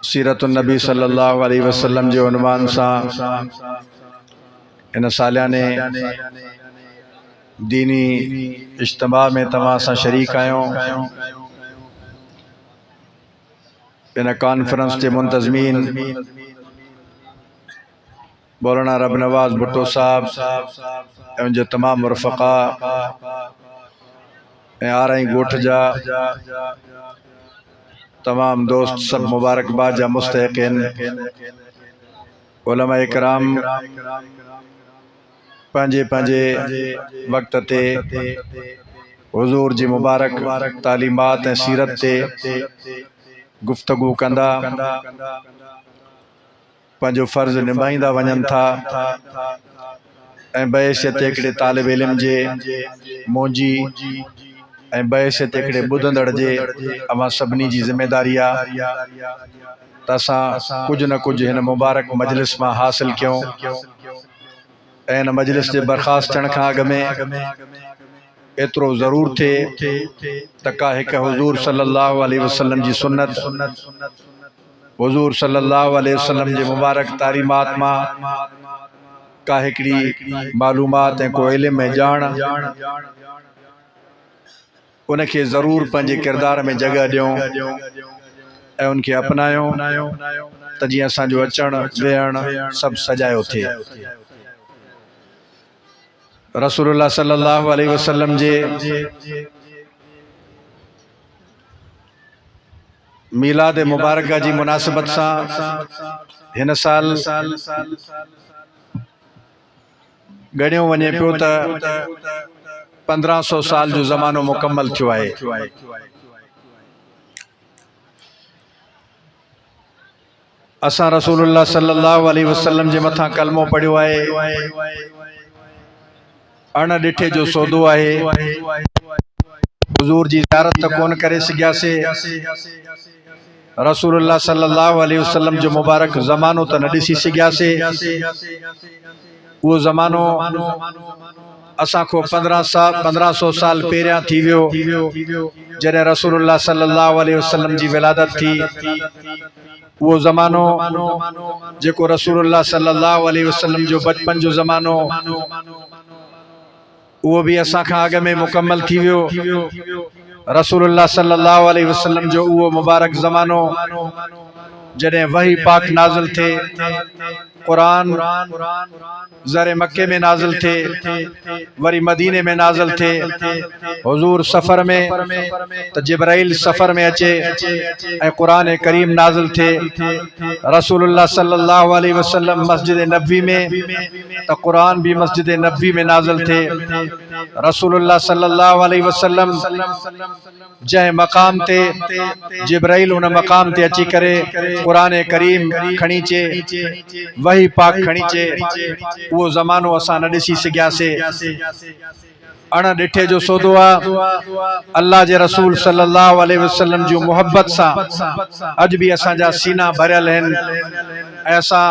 सीरतुन नबी सल्लल्लाहु अलैहि वसल्लम जो उन्वान सां इन सालियाने दीनी इज्तिमा में तव्हां सां शरीक आहियूं। इन कॉन्फ्रेंस के मुंतज़मीन मौलाना रब नवाज भुट्टो साहब ऐं उनजे तमाम रफ़क़ा ऐं आरई गोठ जा तमाम दोस्त सब मुबारकबाद जा मुस्तहिक़ उलमा इकराम पंहिंजे पंहिंजे वक्त ते हुज़ूर जी मुबारक तालीमात ऐं सीरत ते गुफ्तगू कंदा पंहिंजो फ़र्ज़ निभाईंदा वञनि था ऐं बहसियत हिकिड़े तालिब इल्म जे मौजी ऐं बहसियत हिकिड़े ॿुधंदड़ जे अवां सभिनी जी ज़िम्मेदारी आहे त असां कुझु न कुझु हिन मुबारक मजलिस मां हासिल कयूं ऐं हिन मजलिस जे बर्ख़ास्त थियण खां अॻु में एतिरो ज़रूर थिए त का हिकु हुज़ूर सल्लल्लाहु अलैहि वसल्लम जी सुन्नत हुज़ूर सल्लल्लाहु अलैहि वसल्लम जे मुबारक तालीमात मां का हिकिड़ी मालूमात ऐं को इल्म ऐं ॼाण उनखे ज़रूर पंहिंजे किरदार में जगह ॾियूं ऐं उनखे अपनायूं त जीअं असांजो अचण वेहण सभु सजायो थिए। रसूलुल्लाह सल्लल्लाहु अलैहि वसल्लम जे मीलाद मुबारक जी मुनासिबत सां हिन साल ॻणियो वञे पियो त 1500 साल जो ज़मानो मुकम्मल थियो आहे। असां रसूलुल्लाह सल्लल्लाहु अलैहि वसल्लम जे मथां कलमो पढ़ियो आहे, अण ॾिठे जो सौदो आहे। हुज़ूर जी ज़ियारत त कोन करे सघियासीं, रसूलुल्लाह सल्लल्लाहु अलैहि वसल्लम जो मुबारक ज़मानो त न ॾिसी सघियासीं। उहो ज़मानो असां को 1500 साल पहिरियां थी वियो जॾहिं रसूलुल्लाह सल्लल्लाहु अलैहि वसल्लम जी विलादत थी। वो ज़मानो जेको रसूलुल्लाह सल्लल्लाहु अलैहि वसल्लम जो बचपन जो ज़मानो वो भी असां खां अॻु में मुकम्मल थी वियो। रसूलुल्लाह सल्लल्लाहु अलैहि वसल्लम जो वो मुबारक ज़मानो जॾहिं वही पाक नाज़िल थे, कुरान ज़रे मक्के में नाज़िल थे, वरी मदीने में नाज़िल थे। हुज़ूर सफ़र में त जिब्राइल सफ़र में अचे ऐं कुरान करीम नाज़िल थे। रसूलुल्लाह सल्लल्लाहु अलैहि वसल्लम मस्जिद नबवी में त कुरान भी मस्जिद नबवी में नाज़िल थे। रसूलुल्लाह सल्लल्लाहु अलैहि वसल्लम जै मकाम ते जिब्राइल उन मकाम ते अची करे कुरान करीम खणी चे, वही पाक खणी चे, वो ज़मानो असां न ॾिसी सघियासीं। अण ॾिठे जो सौदो आहे। अल्लाह जे रसूल सल्लल्लाहु अलैहि वसल्लम जो मोहब्बत सां अॼु भी असांजा सीना भरियल आहिनि ऐं असां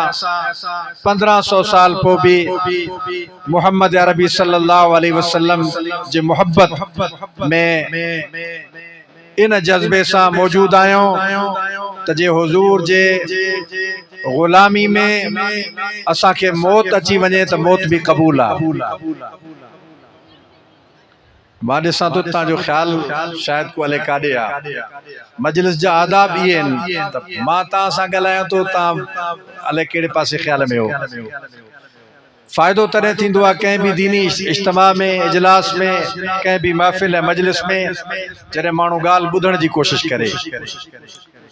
1500 साल पोइ भी मोहम्मद अरबी सल्लल्लाहु अलैहि वसल्लम जे मोहब्बत में इन जज्बे सां मौजूद आहियूं त जे हुज़ूर जे ग़ुलामी में असांखे मौत अची वञे त मौत भी क़बूल आहे। मां ॾिसां तो तव्हांजो ख्याल शायद को अले काॾे आहे। मजलिस जा आदाब इहे आहिनि त मां तव्हां सां ॻाल्हायां तो तव्हां अले कहिड़े पासे ख्याल में हो। फ़ाइदो तॾहिं थींदो आहे कंहिं भी दीनी इज्तिमा में, इजलास में, कंहिं भी महफ़िल ऐं मजलिस में जॾहिं माण्हू ॻाल्हि ॿुधण जी कोशिश करे।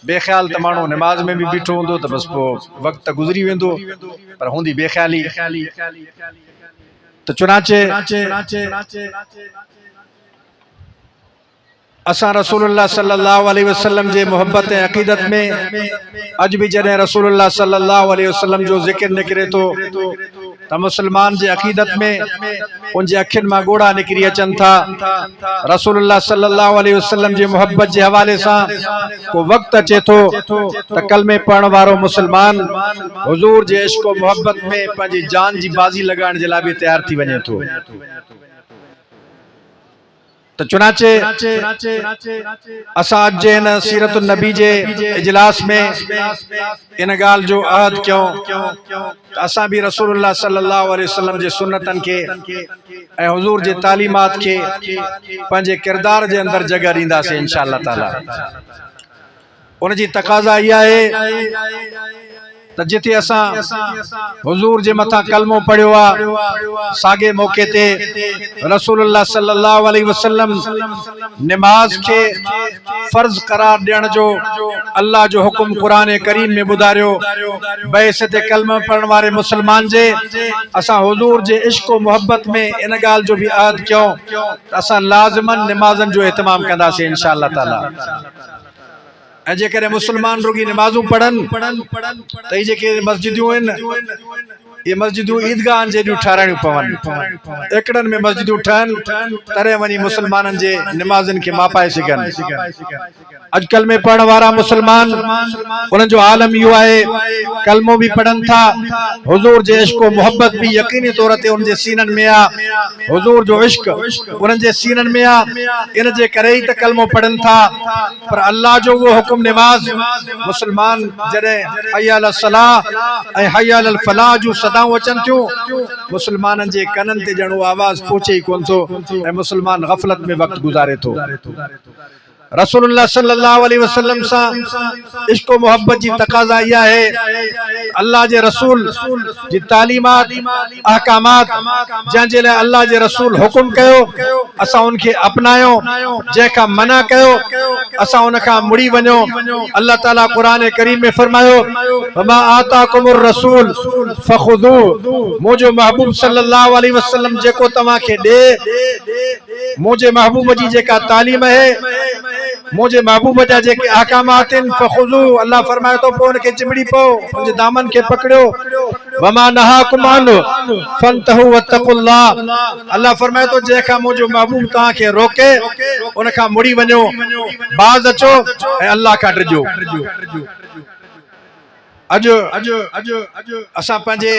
बेख्याल त माण्हू नमाज में भी बीठो हूंदो त बस पोइ वक़्त गुज़री वेंदो, पर हूंदी बेख्याली। त चुनाचे असां रसूलुल्लाह सल्लल्लाहु अलैहि वसल्लम जे मोहब्बत ऐं अक़ीदत में अॼु भी जॾहिं रसूलुल्लाह सल्लल्लाहु अलैहि वसल्लम जो ज़िक्र निकिरे तो त मुसलमान जे अक़ीदत में उनजे अखियुनि मां ॻोढ़ा निकिरी अचनि था। रसूलुल्लाह सल्लल्लाहु अलैहि वसल्लम जे मोहब्बत जे हवाले सां को वक़्तु अचे थो त कलमे पढ़ण वारो मुसलमान हुज़ूर जे इश्क़ और मोहब्बत में पंहिंजी जान जी बाज़ी लॻाइण जे लाइ भी तैयार थी वञे थो। तो चुनाचे असां जे इन सीरतुन नबी जे इजलास में इन गाल जो अहद क्यों असां भी रसूलुल्लाह सल्लल्लाहु अलैहि वसल्लम जे सुन्नतन के ऐं हुजूर जे तालीमात के पंहिंजे किरदार जे अंदर जगह ॾींदासीं इंशाअल्लाह ताला। उन जी तकाज़ा इहा आहे त जिथे असां हुजूर जे मथा कलमो पढ़ियो आहे सागे मौके ते रसूलुल्लाह सल्लल्लाहु अलैहि वसल्लम नमाज के फर्ज करार ॾियण जो अल्लाह जो हुक्म कुरान करीम में ॿुधारियो। बैसित कलमो पढ़ण वारे मुसलमान जे असां हुजूर जे इश्क और मोहब्बत में इन गाल जो भी अहद कयो त असां लाज़िमन नमाज़न जो एहतमाम कंदासीं इंशाअल्लाह ताला। जेकर मुसलमान रुगी नमाजू पढ़न तो ये मस्जिदूं ये मस्जिदूं ईदगाह जैसी ठाराणियूं पवन एकड़न में मस्जिदूं ठहन तरे वनी मुसलमानन जे नमाजन के मापाए सघन। अजकल में पढ़ण वारा मुसलमान उन जो आलम यो है कलमो भी पढ़न था हुजूर जे इश्क और मोहब्बत भी यकीनी तौर ते उन जे सीनन में आ हुजूर जो इश्क उन जे सीनन में आ इन जे करे ही त कलमो पढ़न था। पर अल्लाह जो वो हुक्म नमाज मुसलमान जरे हय्या अल सलाह ए हय्या अल फलाह जो सदाऊं अचन थियूं मुसलमानन जे कनन ते जणो आवाज पहुचे ही कोन थो ए मुसलमान गफलत में वक्त गुजारे थो। रसूलुल्लाह सल्लल्लाहु अलैहि वसल्लम सा इश्क और मोहब्बत जी तकाज़ा इहा है अल्लाह जे रसूल जी तालीमात अहकामात जंहिंजे लाइ अल्लाह जे रसूल हुकुम कयो असां उनखे अपनायो जंहिंखां मना कयो असां उनखां मुड़ी वञो। अल्लाह ताला कुरान करीम में फरमायो वमा आताकुमुर रसूल फखुदू मुझे महबूब सल्लल्लाहु अलैहि वसल्लम जेको तव्हांखे ॾे मुझे महबूब जी जेका तालीम है मुझे महबूब जा जेके अहकामात फखुजू अल्लाह फरमाए तो पो उनके चिमड़ी पो उनके दामन के पकड़ो वमा नहाकुम अन फंतहु वत्तकुल्लाह अल्लाह फरमाए तो जेका मुझे महबूब ता के रोके उनका मुड़ी वणो बाज अचो ए अल्लाह का डरजो। अजो असा पंजे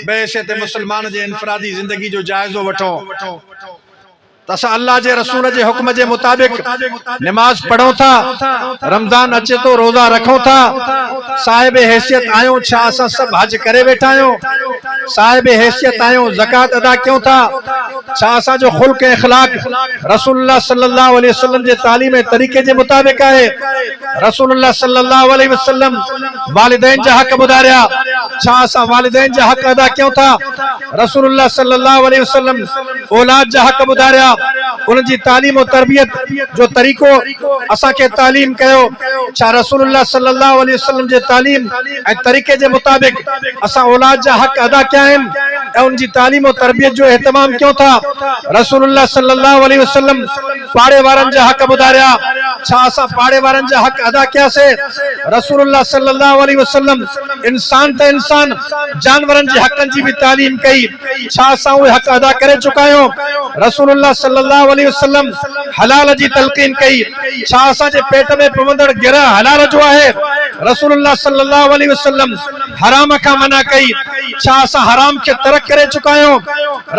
बैसित मुसलमान जे इनफरादी जिंदगी जो जायजो वठो तसा अल्लाह जे रसूल जे हुक्म जे मुताबिक नमाज पढ़ो था रमजान अचे तो रोजा रखो था साहिब हैसियत आयो छा असा सब हज करे बैठा आयो साहिब हैसियत आयो ज़कात अदा क्यों था छा असा जो खुल्क इखलाक रसूलुल्लाह सल्लल्लाहु अलैहि वसल्लम जे तालीम तरीके जे मुताबिक है। रसूलुल्लाह सल्लल्लाहु अलैहि वसल्लम वालिदैन जा हक बुधारिया छा असा वालिदैन जा हक अदा क्यों था रसूलुल्लाह सल्लल्लाहु अलैहि वसल्लम औलाद जा हक बुधारिया उन जी तालीम और तरबियत जो तरीको असा के तालीम कयो छा रसूलुल्लाह सल्लल्लाहु अलैहि वसल्लम जे तालीम ए तरीके जे मुताबिक असा औलाद जा हक अदा क्या है ए उन जी तालीम और तरबियत जो एहतमाम क्यों था रसूलुल्लाह सल्लल्लाहु अलैहि वसल्लम पाड़े वारन जा हक बुधारिया छा असा पाड़े वारन जा हक अदा क्या से रसूलुल्लाह सल्लल्लाहु अलैहि वसल्लम इंसान त इंसान जानवरन जे हकन जी भी तालीम कई छा असा वो हक अदा करे चुकायो रसूलुल्लाह सल्लल्लाहु अलैहि वसल्लम हलाल जी तलकीन कई छा असा जे पेट में पवंदड़ गिरह हलाल जो है रसूलुल्लाह सल्लल्लाहु अलैहि वसल्लम हराम का मना कई छा असा हराम के तरक करे चुकायो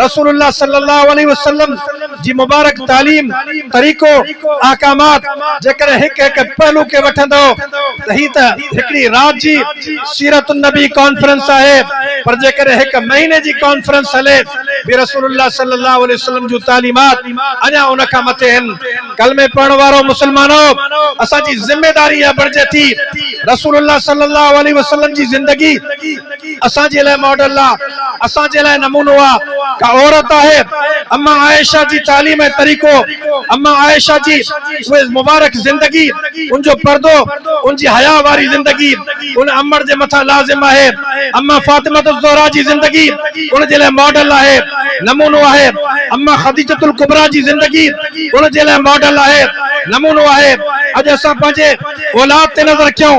रसूलुल्लाह सल्लल्लाहु अलैहि वसल्लम जी मुबारक तालीम तरीको अहकामात जेकर एक एक पहलू के वठंदो त ही त हिकड़ी रात जी सीरतुन नबी कॉन्फ्रेंस है पर जेकर एक महीने जी कॉन्फ्रेंस हले भी रसूलुल्लाह सल्लल्लाहु अलैहि वसल्लम जो तालीमात अना उनका मथे हन। कलमे पढ़ण वारो मुसलमानो असा जी जिम्मेदारी है बरजे थी रसूलुल्लाह सल्लल्लाहु अलैहि वसल्लम जी जिंदगी असा जे लाए मॉडल आ असा जे लाए नमूनो आ का औरत है अम्मा आयशा जी तालीम तरीको अम्मा आयशा जी वे मुबारक जिंदगी उन जो पर्दो उन जी हया वारी जिंदगी उन अमर जे मथा लाजिम है अम्मा फातिमा ज़हरा जी जिंदगी उन जे लाए मॉडल है नमूनो है अम्मा खदीजतुल कुबरा जी जिंदगी उन जे लाए मॉडल है नमूनो है। अज असा पंजे औलाद ते नजर क्यों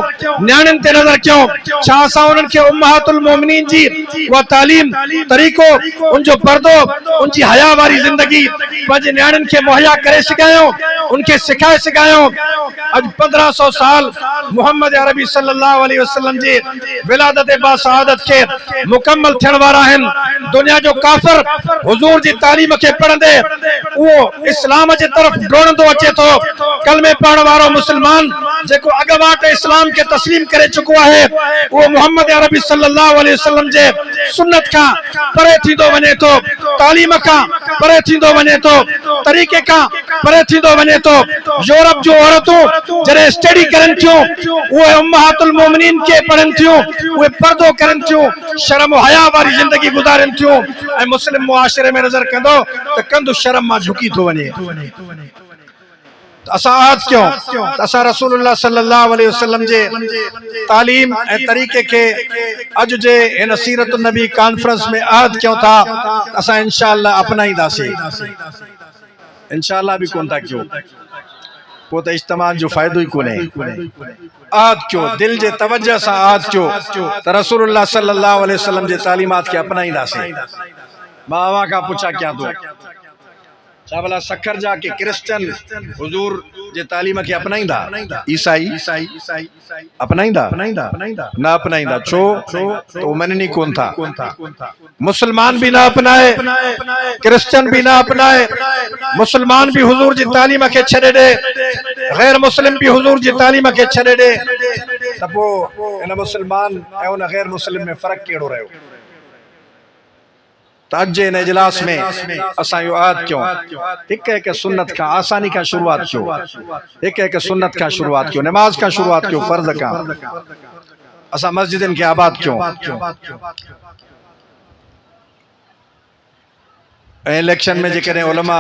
न्याणन ते नजर क्यों छा असा उनन के उम्महातुल मोमिनीन जी व तालीम तरीको उन जो पर्दो उन जी हया वारी जिंदगी पंजे न्याणन के मुहैया करे सकायो उनके सिखाए सकायो। अज 1500 साल मोहम्मद अरबी सल्लल्लाहु अलैहि वसल्लम जी विलादत बा शहादत के मुकम्मल थियण वारा आहिनि। दुनिया जो काफ़िर हुजूर जी तालीम के पढ़ंदे वो इस्लाम जे तरफ डोड़ंदो अचे थो। कलमे पढ़ण वारो मुसलमान जेको अगवाट इस्लाम के तस्लीम करे चुको है वो मोहम्मद अरबी सल्लल्लाहु अलैहि वसल्लम जे सुन्नत का परे थींदो वञे थो, तालीम का परे थींदो वञे थो, तरीके का परे थींदो वञे थो। यूरोप जो औरतूं जॾहिं स्टडी करनि थियूं उहे उम्महातुल मोमिनीन के पढ़नि थियूं, उहे पर्दो करनि थियूं, शर्म हया वारी जिंदगी गुज़ारनि थियूं ऐं मुस्लिम मुआशरे में नज़र कंदो त कंधु शर्म मां झुकी थो वञे। असा आज क्यों असा रसूलुल्लाह सल्लल्लाहु अलैहि वसल्लम जे तालीम ए तरीके के अज जे इन सीरत नबी कॉन्फ्रेंस में आज क्यों था असा इंशाअल्लाह अपनाईंदासीं। इंशाअल्लाह भी कोन था क्यों वो तो इज्तिमा जो फायदो ही कोने। आज क्यों दिल जे तवज्जो सा आज क्यों त रसूलुल्लाह सल्लल्लाहु अलैहि वसल्लम जे तालीमात के अपनाईंदासीं। मां अवां का पूछा क्या तो छा भला सखर जा के क्रिश्चियन हुजूर जे तालीम के अपनाईंदा, ईसाई अपनाईंदा न अपनाईंदा छो तो मननी कोन था। मुसलमान भी ना अपनाए, क्रिश्चियन भी ना अपनाए, मुसलमान भी हुजूर जी तालीम के छड़े दे, गैर मुस्लिम भी हुजूर जी तालीम के छड़े दे त पोइ इन मुसलमान ऐं उन गैर मुस्लिम में फर्क केड़ो रहियो। अज इन इजलास में असा यो आद क्यों एक एक सुन्नत का आसानी का शुरुआत क्यों, एक एक सुन्नत का शुरुआत क्यों, नमाज का शुरुआत क्यों, फर्ज का असा मस्जिदन के आबाद क्यों। इलेक्शन में जेकॾहिं उलमा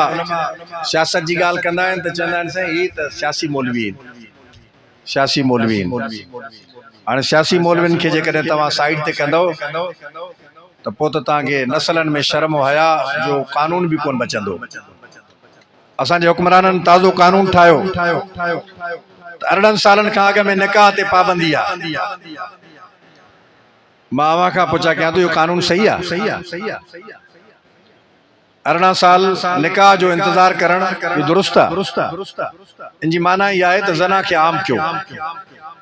सियासत जी गाल कंदा आहिनि त चवंदा आहिनि साईं ही त सियासी मौलवी आहिनि, सियासी मौलवी आहिनि। हाणे सियासी मौलविन खे जेकॾहिं तव्हां साइड ते कंदो तो पोइ त तव्हांखे नसलन में शर्म हया जो कानून भी कोन बचंदो। असांजे हुक्मराननि ताज़ो कानून ठाहियो त 18 सालन खां अॻु में निकाह ते पाबंदी आहे। मां अवां खां पुछा कयां थो इहो कानून सही आहे? 18 साल निकाह जो इंतजार करण इहो दुरुस्त आहे? इन जी माना इहा आहे त ज़ना खे आम कयो,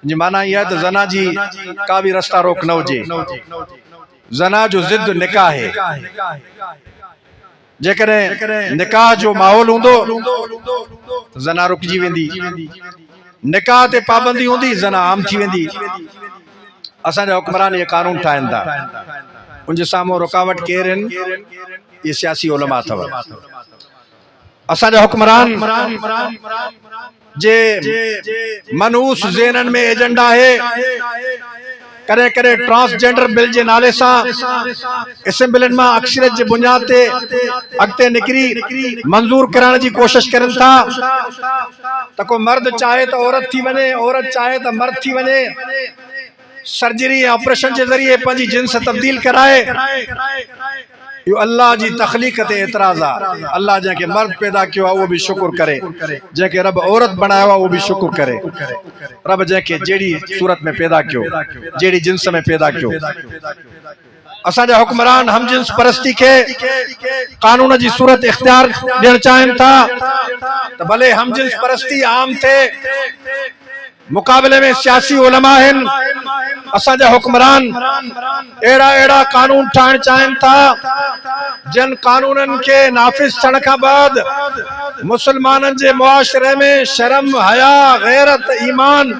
इन जी माना इहा आहे त ज़ना जी का भी रस्ता रोक न हुजे। जना जो जिद निकाह है, जेकॾहिं निकाह जो माहौल हूंदो जना रुकजी वेंदी, निकाह ते पाबंदी हूंदी जना आम थी वेंदी। असांजा हुक्मरान ये कानून ठाहिनि था, उनजे साम्हूं रुकावट केर आहिनि? ये सियासी उलमा अथव। असांजा हुक्मरान जे मनहूस ज़हनन में एजेंडा है करे करे ट्रांसजेंडर बिल जे नाले सा असेंबलिन में अक्सरियत जे बुनियाद ते अगते निकरी मंजूर कराने जी कोशिश करन था त को मर्द चाहे तो औरत थी वने, औरत चाहे तो मर्द थी वने, सर्जरी ऑपरेशन के जरिए पंजी जिन्स तब्दील कराए। यो अल्लाह जी तखलीक ते एतराज आ। अल्लाह जैके मर्द पैदा किया वो भी शुक्र करे, जैके रब औरत बनाया वो भी शुक्र करे। रब जैके जेड़ी सूरत में पैदा कियो, जेड़ी जिन्स में पैदा कियो। असांजा हुक्मरान हम जिन्स परस्ती के कानून जी सूरत इख्तियार ॾियण चाहिनि था तो भले हम जिन्स परस्ती आम थे, मुकाबले में सियासी उलमा हैं। असांजा हुक्मरान एड़ा एड़ा कानून ठाहिण चाहिनि था जिन कानूनन के नाफिज थियण खां बाद मुसलमानन जे मुआशरे में शर्म हया गैरत ईमान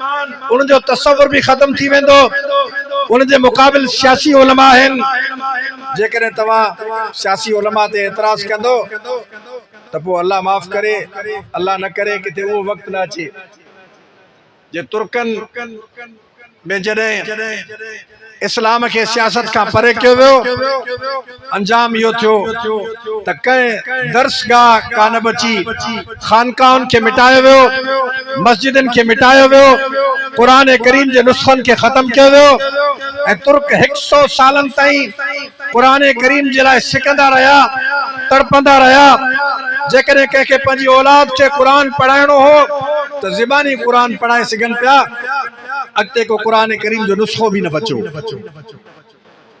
उन जो तसव्वुर भी खत्म थी वेंदो। उन जे मुकाबिल सियासी उलमा हैं। जेकॾहिं तव्हां सियासी उलमा ते एतराज कंदो त पोइ अल्लाह माफ़ करे, अल्लाह न करे किथे उहो वक़्तु न अचे जे तुर्कन में जॾहिं इस्लाम के सियासत का परे कियो वियो, अंजाम इहो थियो त कंहिं दर्सगाह कान बची, खानकाहन के मिटायो वियो, मस्जिदन के मिटायो वियो, कुरान करीम जे नुस्खन के खत्म कियो वियो ऐं तुर्क 100 सालन ताईं कुरान करीम जे लाइ सिकंदा रहिया, तड़पंदा रहिया। जेकॾहिं कंहिंखे पंहिंजी औलाद के कुरान पढ़ाइणो हो तो ज़बानी कुरान पढ़ाए सघनि पिया, अॻिते को कुरान करीम जो नुस्खो भी न बचो।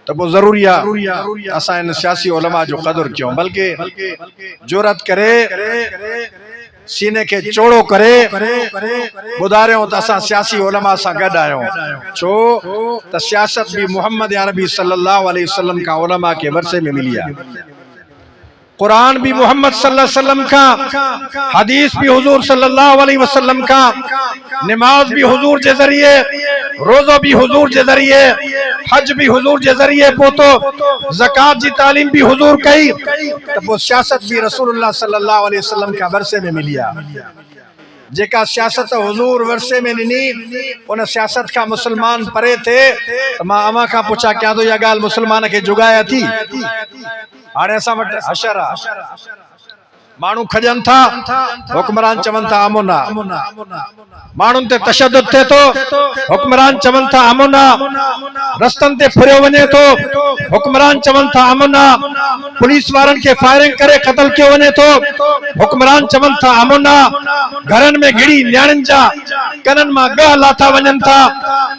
तो वो जरूरी आहे असां इन सियासी उलमा जो कदर क्यों, बल्कि जुरत करे सीने के चौड़ो करे बुधारियों त असां सियासी उलमा सां गॾु आहियूं। छो त सियासत भी मोहम्मद अरबी सल्लल्लाहु अलैहि वसल्लम का उलमा के वर्से में मिली है। कुरान भी मोहम्मद सल्लल्लाहु अलैहि वसल्लम का, हदीस भी हुजूर सल्लल्लाहु अलैहि वसल्लम का, नमाज भी हुजूर के जरिए, रोज़ो भी हुजूर के जरिए, हज भी हुजूर के जरिए पोतो, ज़कात जी तालीम भी हुजूर कई, तो वो सियासत भी रसूलुल्लाह सल्लल्लाहु अलैहि वसल्लम का वर्से में मिली है। जेका सियासत हुजूर वर्से में ॾिनी उन सियासत का मुसलमान परे थे। तो मां अमा का पुछा क्या तो यह गाल मुसलमान के जुगाया थी। हाणे असां वटि हशर आहे, माण्हू खजन था, हुक्मरान चवन था अमुन आहे, माण्हुनि ते तशद्दुद थे तो, हुक्मरान चवन था अमुन आहे, रस्तनि ते फुरियो वञे तो, हुक्मरान चवन था अमुन आहे, पुलिस वारनि खे फायरिंग करे क़त्ल कयो वञे तो, हुक्मरान चवन था अमुन आहे, घरनि में घिड़ी न्याणियुनि जा कननि मां ॻह लाथा वञनि था,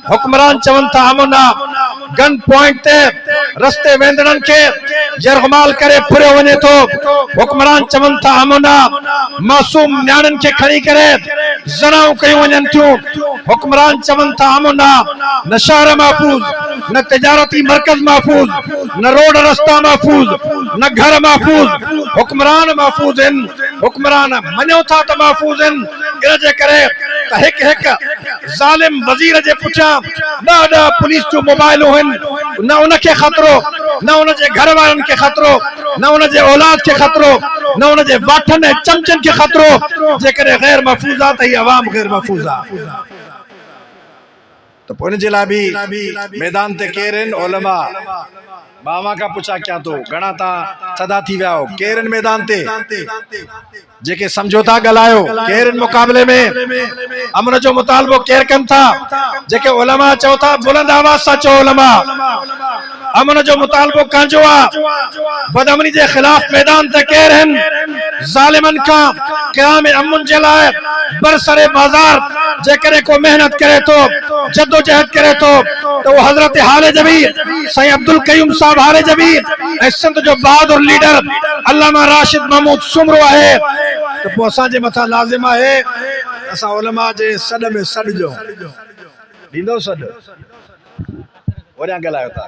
हुक्मरान चवन था अमुन आहे, गन पॉइंट ते रस्ते वेंदड़नि खे जरगमाल करे फुरियो वञे तो, हुक्मरान चवन था अमुन आहे, मासूम न्याणियुनि खे खणी करे ज़नाऊं कयूं वञनि थियूं, हुक्मरान चवन था अमुन आहे, न शहर महफूज, न तिजारती मरकज महफूज, न रोड रस्ता महफूज, न घर महफूज, हुक्मरान महफूज आहिनि, हुक्मरान मञो था त महफूज आहिनि। इन जे करे त हिकु हिकु ज़ालिम वज़ीर जे पुठियां ॾह पुलिस जो मोबाइल आहिनि, न उनखे ख़तरो, न उनजे घर वारनि खे ख़तरो, न उनजे औलाद खे ख़तरो, न उनजे वाठनि ऐं चमचनि खे ख़तरो। जेकॾहिं गैर महफूज़ आहे त हीअ अवाम गैर महफूज़ आहे। तो उन जे लाइ बि मैदान ते केर आहिनि उलमा। बावा का पुछा क्या तो घणा तव्हां सदा थी विया हो, केर आहिनि मैदान ते जेके समझौता ॻाल्हायो, केर आहिनि मुक़ाबले में अमन जो मुतालबो केर कनि था, जेके उलमा चओ था बुलंद आवाज़ सां चओ उलमा अमन जो मुतालबो कंहिंजो आहे, बदअमनी जे ख़िलाफ़ मैदान ते केर आहिनि, ज़ालिमनि खां क़याम अमन जे लाइ बरसरे बाज़ार जेकॾहिं को मेहनत करे तो, जद्दोजहद करे तो वो हज़रत हाले जबीर साईं अब्दुल कयूम साहब हाले जबीर ऐं सिंध जो बहादुर लीडर अल्लामा राशिद महमूद सुमरो आहे। तो पोइ असांजे मथां लाज़िम आहे असां उलमा जे सॾ में सॾ जो ॾींदो सॾ वरियां ॻाल्हायो था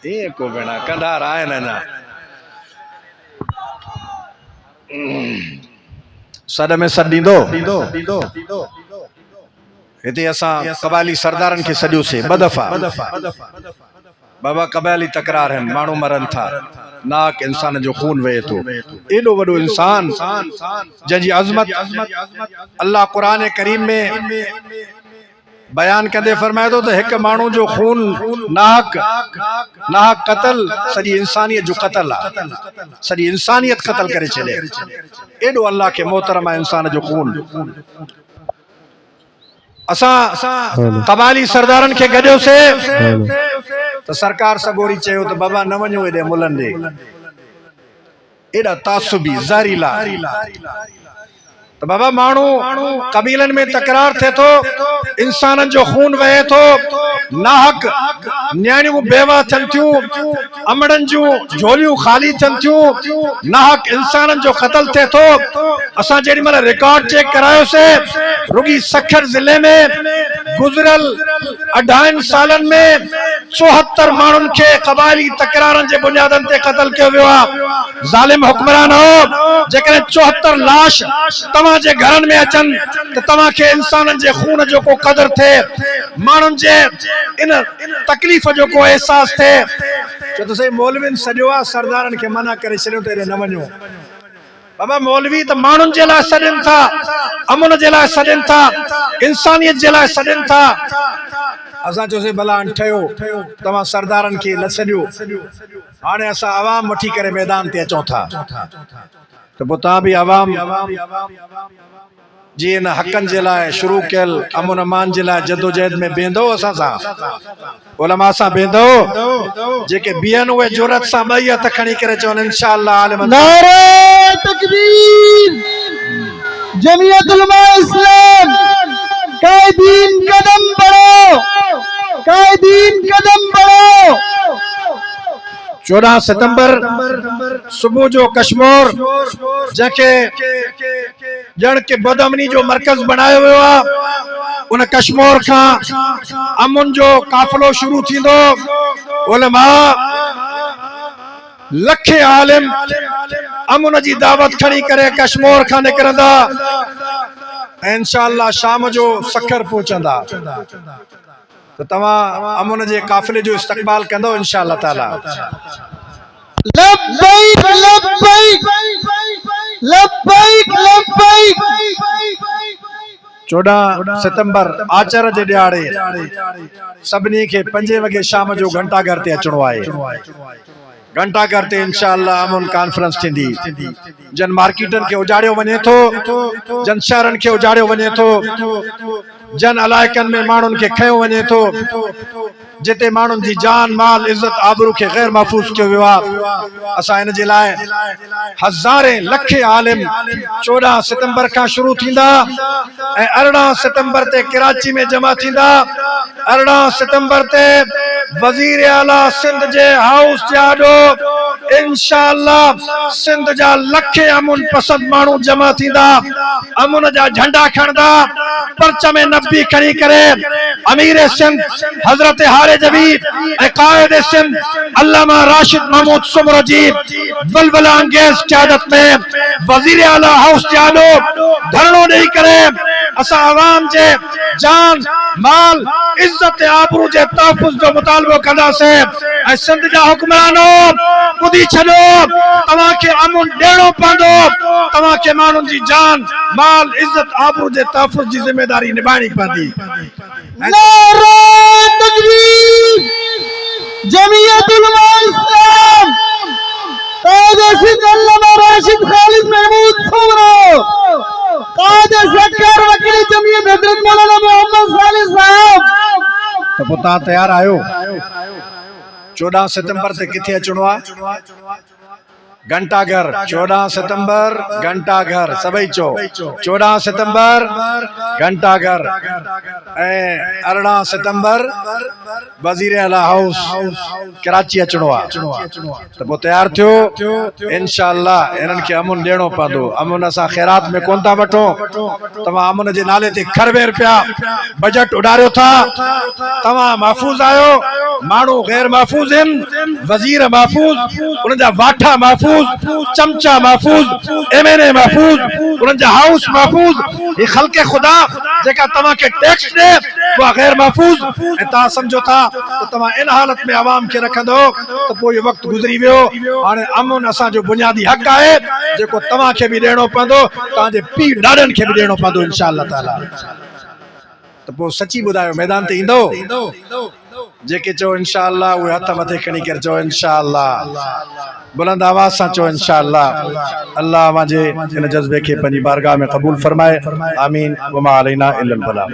ईअं को भेण कंधार आहिनि अञा सॾ में सॾ ॾींदो। हिते असां कबायली सरदारनि खे सॾियोसीं ॿ दफ़ा। बाबा कबायली तकरार आहिनि, माण्हू मरनि था, नाक इंसान जो खून वहे तो। एॾो वॾो इंसान जंहिंजी अज़मत अल्लाह क़ुरान करीम में बयान कंदे फरमाए थो त हिकु माण्हू जो खून नाहक क़त्ल सॼी इंसानियत जो क़त्ल आहे, सॼी इंसानियत क़त्ल करे छॾे। एॾो अल्लाह खे मोहतरम आहे इंसान जो खून। असां कबायली सरदारनि खे गॾियोसीं तो सरकार सगोरी चयो तो बाबा न वञो एॾे मुलनि ॾे, एॾा तासुबी ज़हरीला। तो बाबा माण्हू कबीलनि में तकरार थे तो, इंसाननि जो खून वहे तो, नाहक न्याणियूं बेवा थियनि थियूं, अमड़नि जूं झोलियूं ख़ाली थियनि थियूं, नाहक इंसाननि जो क़त्ल थे तो। असां जेॾी महिल रिकॉर्ड चेक करायोसीं रुगी सखर ज़िले में गुज़िरियल 28 सालनि में 74 माण्हुनि खे क़बायली तकरारनि जे बुनियादनि ते क़त्ल कयो वियो आहे। ज़ालिम हुक्मरान हो जेकॾहिं 74 लाश तव्हांजे घरनि में अचनि त तव्हांखे इंसाननि जे खून जो को क़दुरु थिए, माण्हुनि जे इन तकलीफ़ जो को एहसास थिए। छो त साईं मौलवियुनि सॼो आहे सरदारनि खे मना करे छॾियो त हेॾे न वञो। बाबा मौलवी तो माण्हुनि जे लाइ सॾनि था, अमन जे लाइ सॾनि था, इंसानियत जे लाइ सॾनि था। असां चयोसीं भला ठहियो तव्हां सरदारनि खे न सॾियो, हाणे असां आवाम वठी करे मैदान ते अचूं था। तो पोइ तव्हां बि आवाम जी इन हक़नि जे लाइ शुरू कयल अमन अमान जे लाइ जदोजहद में बीहंदो, असां सां उलमा सां बीहंदो। जेके बीहनि उहे जुरत सां ॿई हथ खणी करे चवनि इंशाअल्लाह नारे तकबीर, जमीयत उलमा इस्लाम, कायदीन कदम बढ़ो, कायदीन कदम बढ़ो। 14 सितंबर सुबह जो कश्मीर जैके जण के बदमनी जो मरकज बनायो हुयो आहे उन कश्मीर का अमुन जो काफिलो शुरू थींदो। उलमा लखे आलिम अमुन जी दावत खणी करे कश्मीर खां निकरंदा, इंशाअल्लाह शाम जो सखर पहुंचंदा। तो तव्हां अमुन जे काफिले जो इस्तकबाल कंदो इंशाअल्लाह ताला। लब्बैक लब्बैक लब्बैक लब्बैक। 14 सितंबर आचर जे ॾियारे सभिनी खे 5 वगे शाम जो घंटाघर ते अचणो आहे। घंटाघर ते इंशाअल्लाह अमुन कॉन्फ्रेंस थींदी। जन मार्केटन के उजाड़ियो वञे थो, जन शहरन के उजाड़ियो वञे थो, जन इलाइकन में माण्हुन खे खयो वञे थो, जिते माण्हुन जी जान माल इज्जत आबरू के गैर महफूज कयो वियो आहे। असां इन जे लाइ हज़ारे लखे आलिम 14 सितंबर खां शुरू थींदा ऐं 18 सितंबर ते कराची में जमा थींदा। 18 सितंबर ते वजीर आला सिंध जे हाउस जाडो इंशाअल्लाह सिंध जा लखे अमुन पसंद माण्हू जमा थींदा। अमुन जा झंडा खणदा, परचम नबी खणी करे अमीर सिंध हजरत हारे जबीब ऐं कायद सिंध अल्लामा राशिद महमूद सुमरो जी बलबला अंगेज क़यादत में वजीर आला हाउस जाडो धरणो ॾेई करे असां आवाम जे जान माल इज्जत आबरू जे तहफ़्फ़ुज़ जो मुतालबो कंदासीं। ऐं सिंध जा हुक्मरानो ॿुधी छॾो, तव्हांखे अमुन ॾियणो पवंदो, तव्हांखे माण्हुनि जी जान माल इज्जत आबरू जे तहफ़्फ़ुज़ जी ज़िम्मेदारी निभाइणी पवंदी। नारा तकबीर। जमीयत उलमा इस्लाम कायद सिंध अल्लामा राशिद खालिद महमूद सुमरो, कायद सरकार वकील जमीयत हजरत मौलाना मोहम्मद सालिह साहब। तो पोइ तव्हां तयार आहियो? 14 सितंबर ते किथे अचणो आहे? घंटाघर। 14 सितंबर घंटाघर। सभई चो 14 सितंबर घंटाघर ऐं 18 सितंबर वजीर आला हाउस कराची अचणो आहे। तो पोइ तयार थियो इंशाअल्लाह। इन्हनि खे अमुन ॾियणो पवंदो। अमुन असां ख़ैरात में कोन था वठूं। तव्हां अमुन जे नाले ते खरबे रुपया बजट उॾारियो था। तव्हां महफ़ूज़ आहियो, माण्हू गैर महफ़ूज़ आहिनि, वज़ीर महफ़ूज़, उन्हनि जा वाठा महफ़ूज़, चमचा महफूज, एमएनए महफूज, उन्हनि जा हाउस महफूज। ये खल्के खुदा जेका तव्हां के टैक्स दे वो गैर महफूज ऐं तव्हां समझो था तो तव्हां इन हालत में आवाम के रखंदो तो पोइ ये वक्त गुज़री वियो। हाणे अमुन असांजो बुनियादी हक़ आहे जेको तव्हां खे बि ॾियणो पवंदो, तव्हांजे पीउ ॾाॾनि खे बि ॾियणो पवंदो इंशाअल्लाह ताला। तो पोइ सची ॿुधायो, मैदान ते ईंदो? जेके चओ इंशाअल्लाह उहे हथ मथे खणी करे चओ इंशाअल्लाह। बुलंद आवाज सां चओ इंशाअल्लाह। अल्लाह मुंहिंजे इन जज़्बे खे पंहिंजी बारगाह में क़बूल फरमाए। आमीन। वमा अलैना इल्लल बलाग।